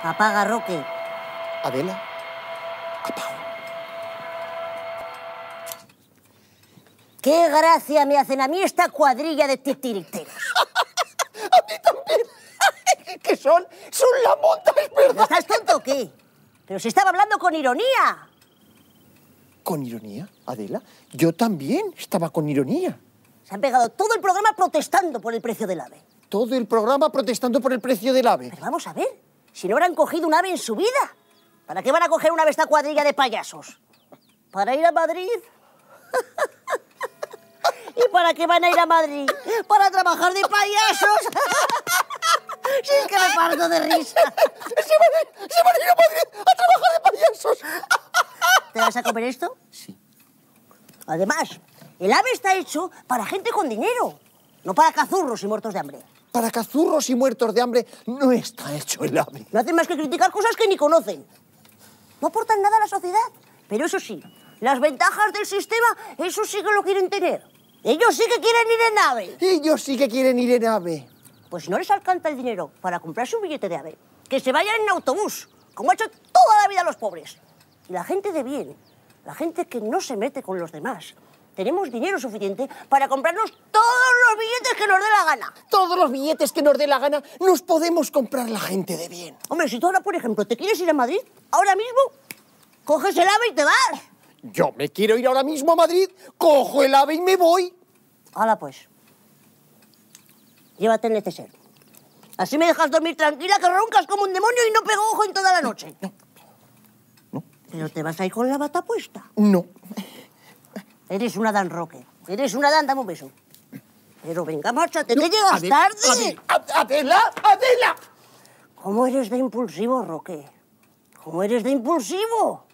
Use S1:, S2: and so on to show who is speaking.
S1: Apaga, Roque.
S2: Adela, apago.
S1: Qué gracia me hacen a mí esta cuadrilla de titiriteros.
S2: A mí también. ¿Qué son? Son la monta, es verdad.
S1: ¿Estás tonto o qué? Pero si estaba hablando con ironía.
S2: ¿Con ironía, Adela? Yo también estaba con ironía.
S1: Se han pegado todo el programa protestando por el precio del ave.
S2: Todo el programa protestando por el precio del ave.
S1: Pero vamos a ver, si no habrán cogido un ave en su vida, ¿para qué van a coger un ave esta cuadrilla de payasos? ¿Para ir a Madrid? ¿Y para qué van a ir a Madrid? ¿Para trabajar de payasos? Si es que me parto de risa.
S2: ¡Se van a ir a Madrid a trabajar de payasos!
S1: ¿Te vas a comer esto?
S2: Sí.
S1: Además, el ave está hecho para gente con dinero, no para cazurros y muertos de hambre.
S2: Para cazurros y muertos de hambre no está hecho el ave.
S1: No hacen más que criticar cosas que ni conocen. No aportan nada a la sociedad. Pero eso sí, las ventajas del sistema, eso sí que lo quieren tener. Ellos sí que quieren ir en ave.
S2: Ellos sí que quieren ir en ave.
S1: Pues si no les alcanza el dinero para comprarse un billete de ave, que se vayan en autobús, como ha hecho toda la vida los pobres. Y la gente de bien, la gente que no se mete con los demás, tenemos dinero suficiente para comprarnos todos los billetes que nos dé la gana.
S2: Todos los billetes que nos dé la gana nos podemos comprar la gente de bien.
S1: Hombre, si tú ahora, por ejemplo, te quieres ir a Madrid, ahora mismo, coges el ave y te vas.
S2: Yo me quiero ir ahora mismo a Madrid, cojo el ave y me voy.
S1: Hala pues, llévate el neceser. Así me dejas dormir tranquila, que roncas como un demonio y no pego ojo en toda la noche.
S2: No.
S1: ¿Pero te vas a ir con la bata puesta?
S2: No.
S1: Eres una Dan, Roque. Eres una Dan, dame un beso. Pero venga, márchate, que llegas tarde.
S2: Adela.
S1: ¿Cómo eres de impulsivo, Roque? ¿Cómo eres de impulsivo?